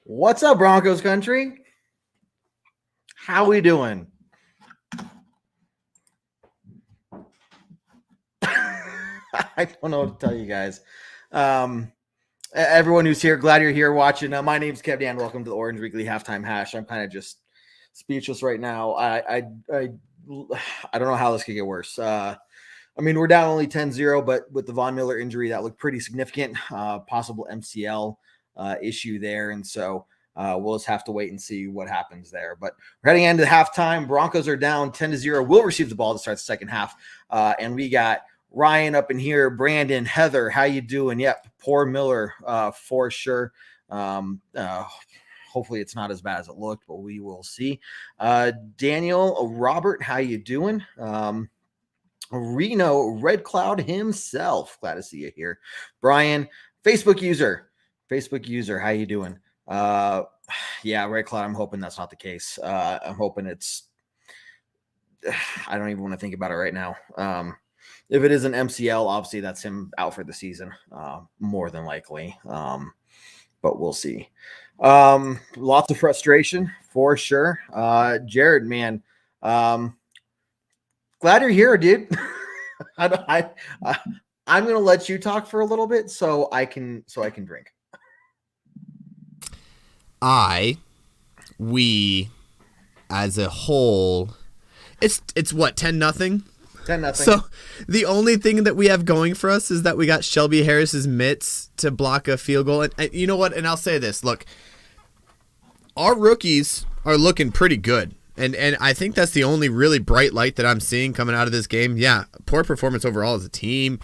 What's up, Broncos country? How we doing? I don't know what to tell you guys. Everyone who's here, glad you're here watching. My name's Kev Dan. Welcome to the Orange Weekly Halftime Hash. I'm kind of just speechless right now. I don't know how this could get worse. We're down only 10-0, but with the Von Miller injury, that looked pretty significant. Possible MCL issue there, and so we'll just have to wait and see what happens there. But we're heading into halftime. Broncos are down 10-0. We'll receive the ball to start the second half, and we got Ryan up in here, Brandon, Heather, how you doing? Yep, poor Miller for sure. Hopefully it's not as bad as it looked, but we will see. Daniel, Robert, how you doing? Reno, Red Cloud himself, glad to see you here. Brian, Facebook user, how you doing? Yeah, Red Cloud, I'm hoping that's not the case. I'm hoping it's I don't even want to think about it right now. If it is an MCL, obviously that's him out for the season, more than likely. But we'll see. Lots of frustration for sure. Jared, man, glad you're here, dude. I'm gonna let you talk for a little bit so I can drink. We, as a whole, it's what, 10-0? 10-0. So the only thing that we have going for us is that we got Shelby Harris's mitts to block a field goal. And you know what? And I'll say this, look, our rookies are looking pretty good. And I think that's the only really bright light that I'm seeing coming out of this game. Yeah, poor performance overall as a team.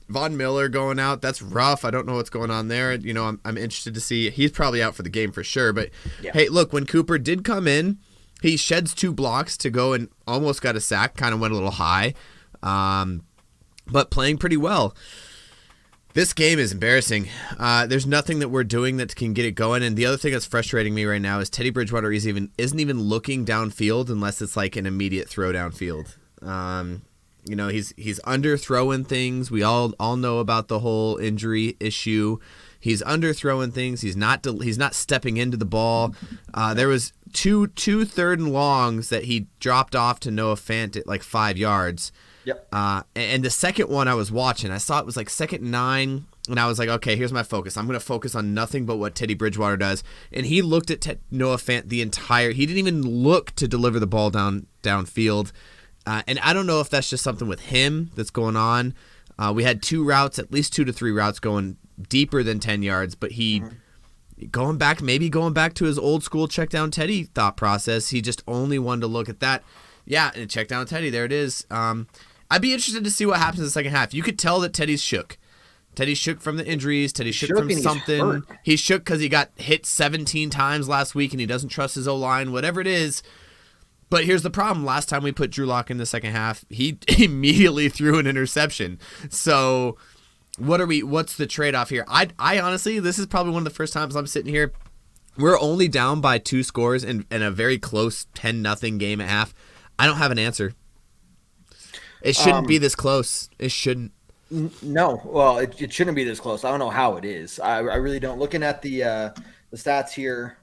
Von Miller going out, that's rough. I don't know what's going on there. You know, I'm interested to see. He's probably out for the game for sure. But, Hey, look, when Cooper did come in, he sheds 2 blocks to go and almost got a sack, kind of went a little high, but playing pretty well. This game is embarrassing. There's nothing that we're doing that can get it going. And the other thing that's frustrating me right now is Teddy Bridgewater isn't even looking downfield unless it's like an immediate throw downfield. You know, he's under throwing things. We all know about the whole injury issue. He's under throwing things. He's not stepping into the ball. There was two third and longs that he dropped off to Noah Fant at like 5 yards. Yep. And the second one I was watching, I saw it was like 2nd and 9, and I was like, okay, here's my focus. I'm going to focus on nothing but what Teddy Bridgewater does. And he looked at Noah Fant he didn't even look to deliver the ball downfield. And I don't know if that's just something with him that's going on. We had 2 routes, at least 2 to 3 routes going deeper than 10 yards, but going back to his old school check down Teddy thought process. He just only wanted to look at that. Yeah, and check down Teddy. There it is. I'd be interested to see what happens in the second half. You could tell that Teddy's shook. Teddy's shook from the injuries. Teddy's shook from something. He's shook because he got hit 17 times last week and he doesn't trust his O-line, whatever it is. But here's the problem. Last time we put Drew Lock in the second half, he immediately threw an interception. So what's the trade-off here? I honestly, this is probably one of the first times I'm sitting here. We're only down by 2 scores in a very close 10-0 game at half. I don't have an answer. It shouldn't be this close. It shouldn't. No, well, it shouldn't be this close. I don't know how it is. I really don't. Looking at the stats here,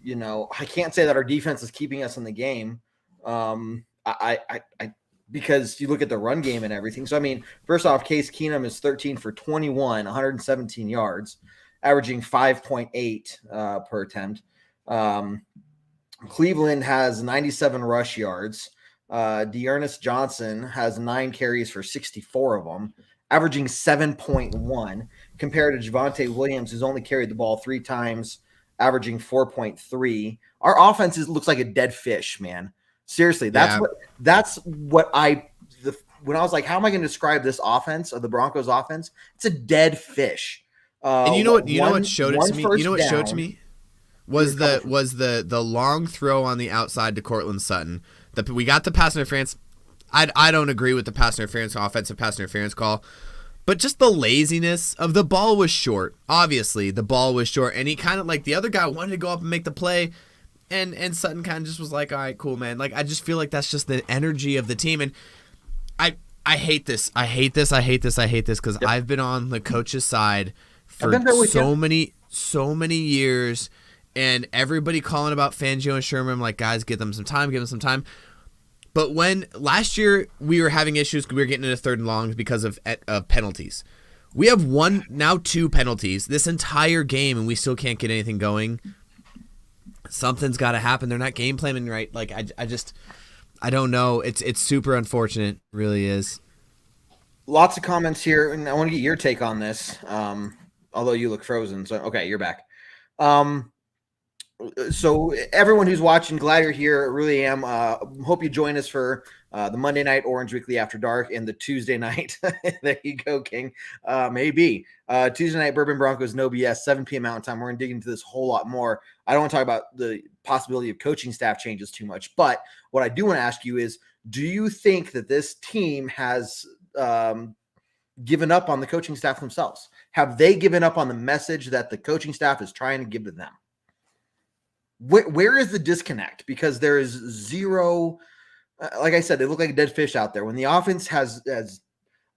you know, I can't say that our defense is keeping us in the game. Because you look at the run game and everything. So, I mean, first off, Case Keenum is 13 for 21, 117 yards, averaging 5.8 per attempt. Cleveland has 97 rush yards. Dearness Johnson has 9 carries for 64 of them, averaging 7.1, compared to Javonte Williams, who's only carried the ball 3 times, averaging 4.3. Our offense looks like a dead fish, man. Seriously, when I was like, how am I going to describe this offense, of the Broncos offense? It's a dead fish. And you know what showed it to me? You know what showed to me was the long throw on the outside to Cortland Sutton. We got the pass interference. I don't agree with the pass interference, offensive pass interference call. But just the laziness of the ball was short. Obviously, the ball was short. And he kind of, like, the other guy wanted to go up and make the play. And Sutton kind of just was like, all right, cool, man. Like, I just feel like that's just the energy of the team. And I hate this. I hate this because I've been on the coach's side for so many years, and everybody calling about Fangio and Sherman. I'm like, guys, give them some time. But when last year we were having issues, we were getting into 3rd and longs because of penalties. We have now 2 penalties this entire game, and we still can't get anything going. Something's got to happen. They're not game planning right. Like I don't know. It's super unfortunate. It really is. Lots of comments here, and I want to get your take on this. Although you look frozen, so okay, you're back. So everyone who's watching, glad you're here. Really am. Hope you join us for the Monday night Orange Weekly After Dark and the Tuesday night. There you go, King. Maybe Tuesday night Bourbon Broncos, no BS, 7 p.m. Mountain Time. We're gonna dig into this whole lot more. I don't want to talk about the possibility of coaching staff changes too much, but what I do want to ask you is, do you think that this team has given up on the coaching staff themselves? Have they given up on the message that the coaching staff is trying to give to them? Where is the disconnect? Because there is zero, like I said, they look like a dead fish out there. When the offense has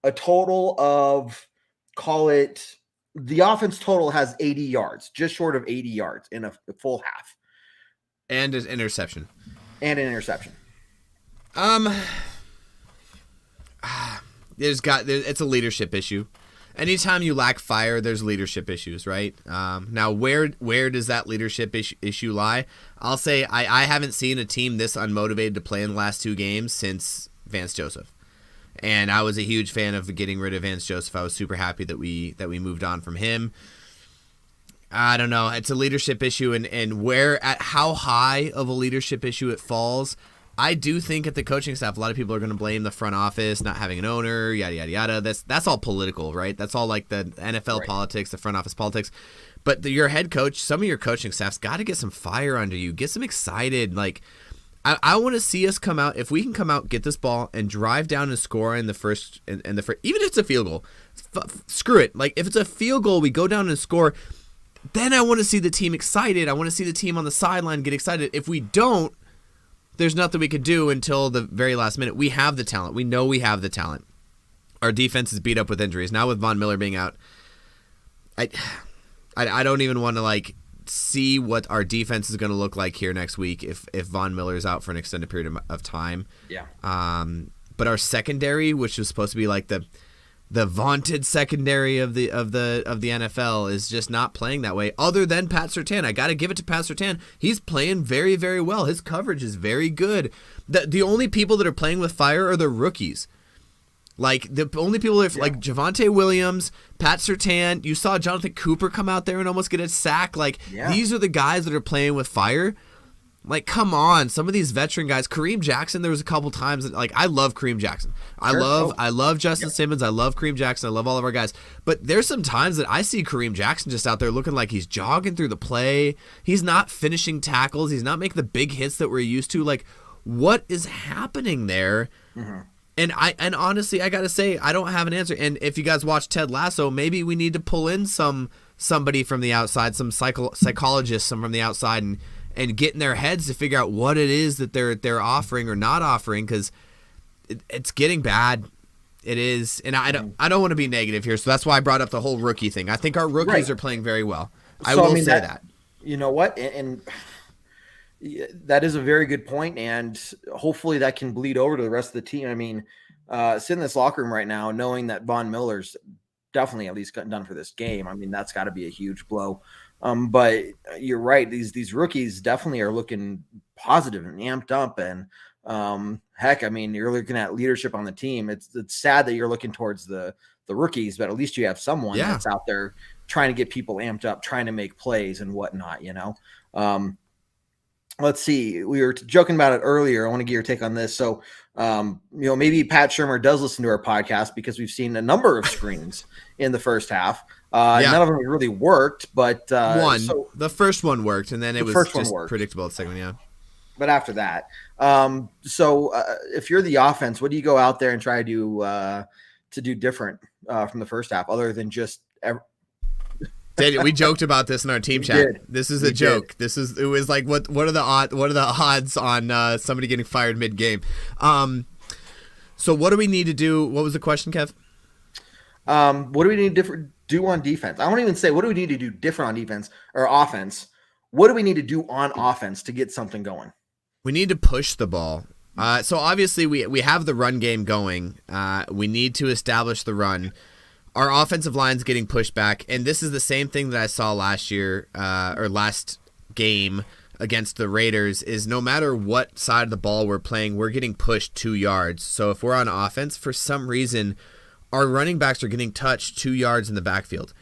a total of, the offense total has 80 yards, just short of 80 yards in a full half. And an interception. It's a leadership issue. Anytime you lack fire, there's leadership issues, right? Now, where does that leadership issue lie? I'll say I haven't seen a team this unmotivated to play in the last 2 games since Vance Joseph, and I was a huge fan of getting rid of Vance Joseph. I was super happy that we moved on from him. I don't know. It's a leadership issue, and how high of a leadership issue it falls. I do think at the coaching staff, a lot of people are going to blame the front office not having an owner, yada, yada, yada. That's all political, right? That's all like the NFL politics, the front office politics. But your head coach, some of your coaching staff's got to get some fire under you. Get some excited. Like, I want to see us come out. If we can come out, get this ball, and drive down and score in the first, even if it's a field goal, screw it. Like, if it's a field goal, we go down and score. Then I want to see the team excited. I want to see the team on the sideline get excited. If we don't, there's nothing we could do until the very last minute. We have the talent. We know we have the talent. Our defense is beat up with injuries. Now with Von Miller being out, I don't even want to see what our defense is going to look like here next week if Von Miller is out for an extended period of time. Yeah. But our secondary, which was supposed to be like the vaunted secondary of the NFL, is just not playing that way. Other than Pat Surtain, I got to give it to Pat Surtain. He's playing very, very well. His coverage is very good. The only people that are playing with fire are the rookies. Like the only people like Javonte Williams, Pat Surtain. You saw Jonathan Cooper come out there and almost get a sack. These are the guys that are playing with fire. Like, come on, some of these veteran guys. Kareem Jackson, there was a couple times that, I love Kareem Jackson. I love Justin Simmons. I love Kareem Jackson. I love all of our guys. But there's some times that I see Kareem Jackson just out there looking like he's jogging through the play. He's not finishing tackles. He's not making the big hits that we're used to. Like, what is happening there? Mm-hmm. And honestly, I gotta say, I don't have an answer. And if you guys watch Ted Lasso, maybe we need to pull in somebody from the outside, some psychologists from the outside, and get in their heads to figure out what it is that they're offering or not offering, because it's getting bad. It is, and I don't want to be negative here, so that's why I brought up the whole rookie thing. I think our rookies are playing very well. I will say that. You know what? And that is a very good point, and hopefully that can bleed over to the rest of the team. I mean, sitting in this locker room right now, knowing that Von Miller's definitely at least gotten done for this game, I mean, that's got to be a huge blow. But you're right; these rookies definitely are looking positive and amped up, and heck, I mean, you're looking at leadership on the team. It's sad that you're looking towards the rookies, but at least you have someone that's out there trying to get people amped up, trying to make plays and whatnot. Let's see. We were joking about it earlier. I want to get your take on this. So, maybe Pat Shurmur does listen to our podcast, because we've seen a number of screens in the first half. None of them really worked, but the first one worked, and then it was just predictable. The second one, yeah. But after that, if you're the offense, what do you go out there and try to do different from the first half, other than just? Daniel, we joked about this in our team chat. This is a joke. It was like, what are the odds on somebody getting fired mid game? So what do we need to do? What was the question, Kev? What do we need do on defense? I won't even say what do we need to do different on defense or offense. What do we need to do on offense to get something going? We need to push the ball. So obviously we have the run game going. We need to establish the run. Our offensive line's getting pushed back, and this is the same thing that I saw last year or last game against the Raiders, is no matter what side of the ball we're playing, we're getting pushed 2 yards. So if we're on offense, for some reason, our running backs are getting touched 2 yards in the backfield.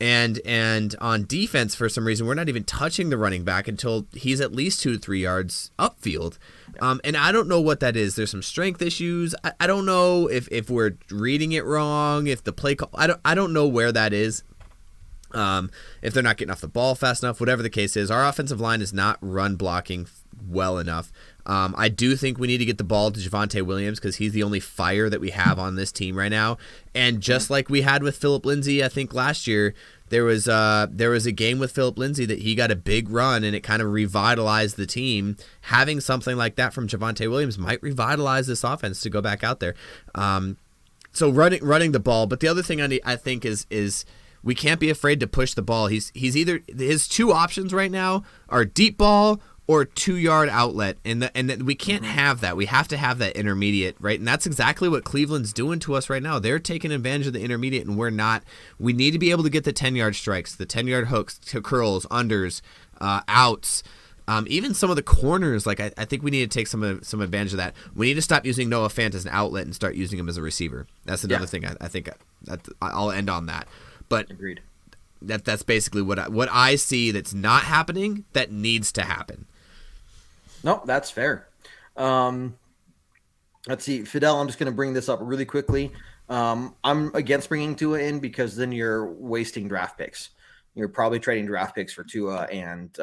And on defense, for some reason, we're not even touching the running back until he's at least 2 to 3 yards upfield. And I don't know what that is. There's some strength issues. I don't know if we're reading it wrong, if the play call, I don't know where that is. If they're not getting off the ball fast enough, whatever the case is, our offensive line is not run blocking well enough. I do think we need to get the ball to Javonte Williams because he's the only fire that we have on this team right now. And just like we had with Phillip Lindsay, I think last year, there was a game with Phillip Lindsay that he got a big run and it kind of revitalized the team. Having something like that from Javonte Williams might revitalize this offense to go back out there. So running the ball. But the other thing I think is we can't be afraid to push the ball. He's either, his 2 options right now are deep ball or 2-yard outlet, and we can't have that. We have to have that intermediate, right? And that's exactly what Cleveland's doing to us right now. They're taking advantage of the intermediate, and we're not. We need to be able to get the 10-yard strikes, the 10-yard hooks, to curls, unders, outs. Even some of the corners, like I think we need to take some advantage of that. We need to stop using Noah Fant as an outlet and start using him as a receiver. That's another thing I think that I'll end on that. But agreed. That's basically what I see that's not happening that needs to happen. No, that's fair. Let's see, Fidel, I'm just going to bring this up really quickly. I'm against bringing Tua in because then you're wasting draft picks. You're probably trading draft picks for Tua, and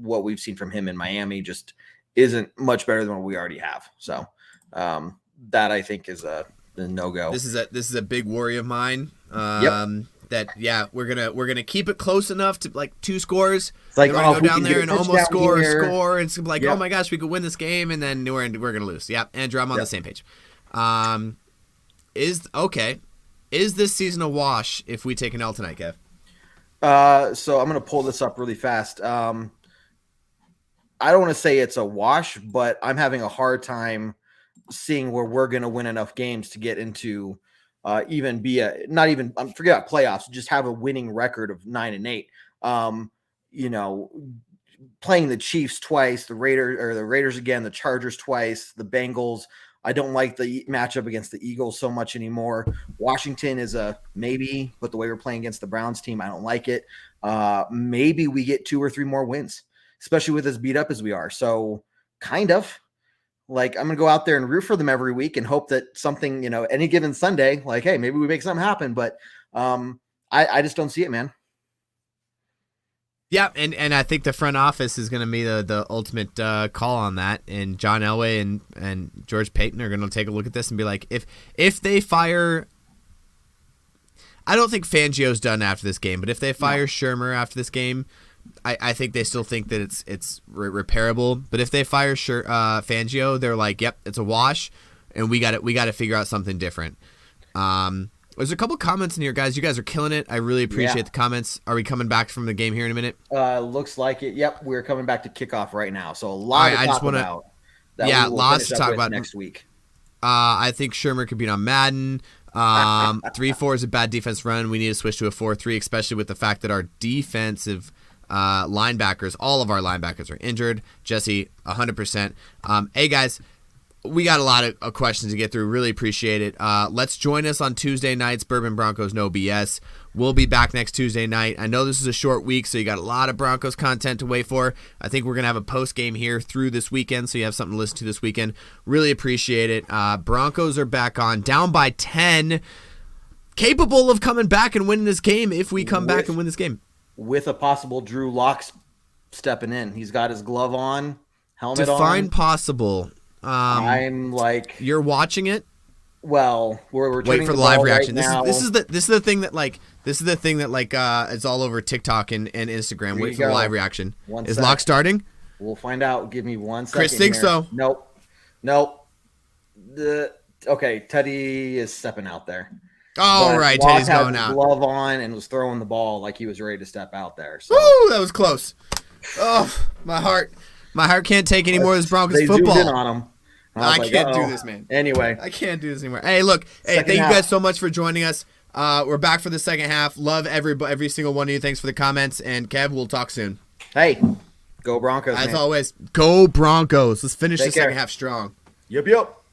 what we've seen from him in Miami just isn't much better than what we already have. So that I think is a no-go. This is a big worry of mine. Yep. That we're gonna keep it close enough to like 2 scores. It's like, go down there and almost score, and it's like, yep. Oh my gosh, we could win this game, and then we're gonna lose. Yep, Andrew, I'm on the same page. Is this season a wash if we take an L tonight, Kev? So I'm gonna pull this up really fast. I don't want to say it's a wash, but I'm having a hard time seeing where we're gonna win enough games to get into. Even be forget about playoffs, just have a winning record of 9-8. Playing the Chiefs twice, the Raiders again, the Chargers twice, the Bengals. I don't like the matchup against the Eagles so much anymore. Washington is a maybe, but the way we're playing against the Browns team, I don't like it. Maybe we get 2 or 3 more wins, especially with as beat up as we are. So kind of. Like, I'm going to go out there and root for them every week and hope that something, any given Sunday, like, hey, maybe we make something happen. But I just don't see it, man. Yeah, and I think the front office is going to be the ultimate call on that. And John Elway and George Payton are going to take a look at this and be like, if they fire – I don't think Fangio's done after this game, but if they fire Shermer after this game – I think they still think that it's repairable, but if they fire Fangio, they're like, "Yep, it's a wash," and we got to figure out something different. There's a couple comments in here, guys. You guys are killing it. I really appreciate the comments. Are we coming back from the game here in a minute? Looks like it. Yep, we're coming back to kickoff right now. So a lot to talk about. Lots to talk about next week. I think Shermer could beat on Madden. 3-4 is a bad defense run. We need to switch to a 4-3, especially with the fact that our defensive linebackers, all of our linebackers are injured. Jesse, 100%. Hey guys, we got a lot of questions to get through. Really appreciate it. Let's join us on Tuesday nights. Bourbon Broncos No BS. We'll be back next Tuesday night. I know this is a short week, so you got a lot of Broncos content to wait for. I think we're gonna have a post game here through this weekend, so you have something to listen to this weekend. Really appreciate it. Broncos are back on, down by 10, capable of coming back and winning this game if we come back and win this game. With a possible Drew Lock stepping in. He's got his glove on, helmet on. Define possible. I'm like, you're watching it. Well, we're wait for the live reaction. Right this is the thing that is all over TikTok and Instagram. Wait for the live reaction. Is Lock starting? We'll find out. Give me 1 second. Chris thinks so. Nope. Okay, Teddy is stepping out there. Oh, But right. Watt Teddy's had going his out. glove on and was throwing the ball like he was ready to step out there. So Woo, that was close. Oh, my heart. My heart can't take any more of this Broncos they football. zoomed in on him. I like, can't do uh-oh. this, man. Anyway, I can't do this anymore. Hey, look. Hey, Second thank half. you guys so much for joining us. We're back for the second half. Love every single one of you. Thanks for the comments. And Kev, we'll talk soon. Hey, go Broncos, As man. always, go Broncos. Let's finish Take the second care. half strong. Yup.